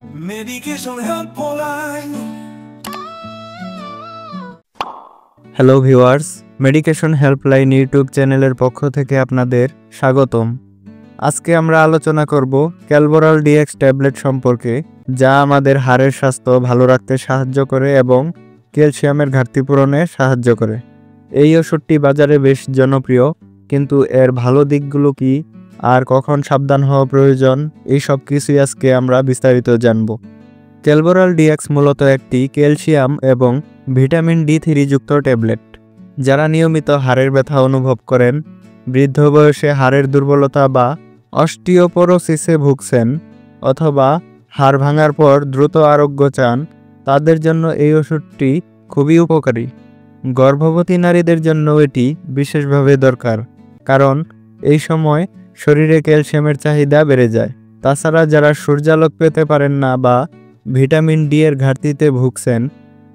Medication Helpline. Hello viewers, medication helpline YouTube চ্যানেলের পক্ষ থেকে আপনাদের স্বাগতম। আজকে আমরা আলোচনা করব ক্যালবোরাল ডিএক্স ট্যাবলেট সম্পর্কে, যা আমাদের হাড়ের স্বাস্থ্য ভালো রাখতে সাহায্য করে এবং ক্যালসিয়ামের ঘাটতি পূরণে সাহায্য করে। এই ওষুধটি বাজারে বেশ জনপ্রিয়, কিন্তু এর ভালো দিকগুলো কি আর কখন সাবধান হওয়া প্রয়োজন, এই সব কিছুই আজকে আমরা বিস্তারিত জানব। ক্যালবোরাল ডিএক্স মূলত একটি ক্যালসিয়াম এবং ভিটামিন ডি3 যুক্ত ট্যাবলেট। যারা নিয়মিত হাড়ের ব্যথা অনুভব করেন, বৃদ্ধ বয়সে হাড়ের দুর্বলতা বা অস্টিওপোরোসিসে ভুগছেন, অথবা হাড় ভাঙার পর দ্রুত আরোগ্য চান, তাদের জন্য এই ওষুধটি খুবই উপকারী। গর্ভবতী নারীদের জন্য এটি বিশেষভাবে দরকার, কারণ এই সময় শরীরে ক্যালসিয়ামের চাহিদা বেড়ে যায়। তাছাড়া যারা সূর্যালোক পেতে পারেন না বা ভিটামিন ডি এর ঘাটতিতে ভুগছেন,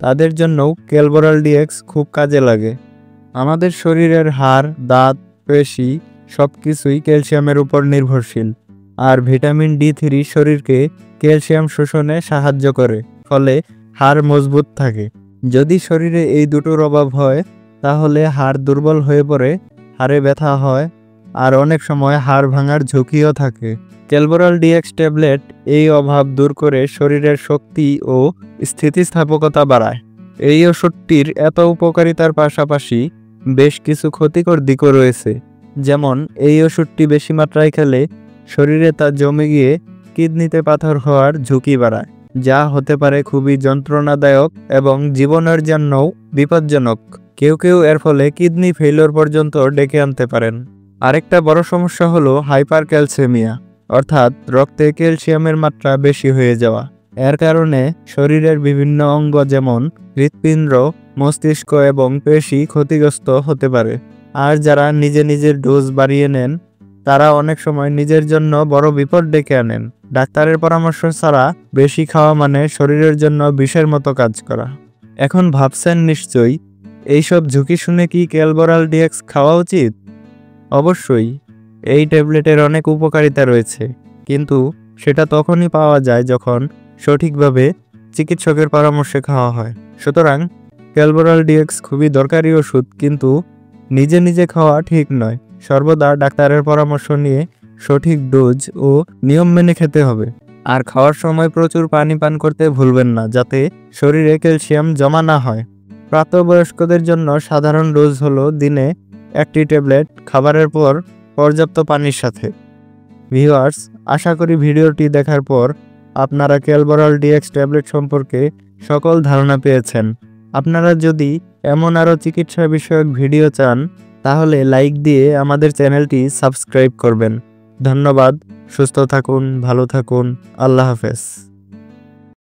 তাদের জন্যও ক্যালবোরাল ডিএক্স খুব কাজে লাগে। আমাদের শরীরের হাড়, দাঁত, পেশি সব কিছুই ক্যালসিয়ামের উপর নির্ভরশীল, আর ভিটামিন ডি3 শরীরকে ক্যালসিয়াম শোষণে সাহায্য করে, ফলে হাড় মজবুত থাকে। যদি শরীরে এই দুটোর অভাব হয়, তাহলে হাড় দুর্বল হয়ে পড়ে, হাড়ে ব্যথা হয়, আর অনেক সময় হাড় ভাঙার ঝুঁকিও থাকে। ক্যালবোরাল ডিএক্স ট্যাবলেট এই অভাব দূর করে শরীরের শক্তি ও স্থিতিস্থাপকতা বাড়ায়। এই ওষুধটির এত উপকারিতার পাশাপাশি বেশ কিছু ক্ষতিকর দিকও রয়েছে। যেমন, এই ওষুধটি বেশি মাত্রায় খেলে শরীরে তা জমে গিয়ে কিডনিতে পাথর হওয়ার ঝুঁকি বাড়ায়, যা হতে পারে খুবই যন্ত্রণাদায়ক এবং জীবনের জন্যও বিপজ্জনক। কেউ কেউ এর ফলে কিডনি ফেইলিওর পর্যন্ত ডেকে আনতে পারেন। আরেকটা বড় সমস্যা হলো হাইপার ক্যালসেমিয়া, অর্থাৎ রক্তে ক্যালসিয়ামের মাত্রা বেশি হয়ে যাওয়া। এর কারণে শরীরের বিভিন্ন অঙ্গ যেমন হৃৎপিণ্ড, মস্তিষ্ক এবং পেশি ক্ষতিগ্রস্ত হতে পারে। আর যারা নিজের ডোজ বাড়িয়ে নেন, তারা অনেক সময় নিজের জন্য বড় বিপদ ডেকে আনেন। ডাক্তারের পরামর্শ ছাড়া বেশি খাওয়া মানে শরীরের জন্য বিষের মতো কাজ করা। এখন ভাবছেন নিশ্চয়ই, এইসব ঝুঁকি শুনে কি ক্যালবোরাল ডিএক্স খাওয়া উচিত? অবশ্যই, এই ট্যাবলেটের অনেক উপকারিতা রয়েছে, কিন্তু সেটা তখনই পাওয়া যায় যখন সঠিকভাবে চিকিৎসকের পরামর্শে খাওয়া হয়। সুতরাং ক্যালবোরাল ডিএক্স খুবই দরকারি ওষুধ, কিন্তু নিজে খাওয়া ঠিক নয়। সর্বদা ডাক্তারের পরামর্শ নিয়ে সঠিক ডোজ ও নিয়ম মেনে খেতে হবে। আর খাওয়ার সময় প্রচুর পানি পান করতে ভুলবেন না, যাতে শরীরে ক্যালসিয়াম জমা না হয়। প্রাপ্তবয়স্কদের জন্য সাধারণ ডোজ হলো দিনে একটি ট্যাবলেট, খাবারের পর পর্যাপ্ত পানির সাথে। ভিউয়ার্স, আশা করি ভিডিওটি দেখার পর আপনারা ক্যালবোরাল ডিএক্স ট্যাবলেট সম্পর্কে সকল ধারণা পেয়েছেন। আপনারা যদি এমন আরও চিকিৎসা বিষয়ক ভিডিও চান, তাহলে লাইক দিয়ে আমাদের চ্যানেলটি সাবস্ক্রাইব করবেন। ধন্যবাদ। সুস্থ থাকুন, ভালো থাকুন। আল্লাহ হাফেজ।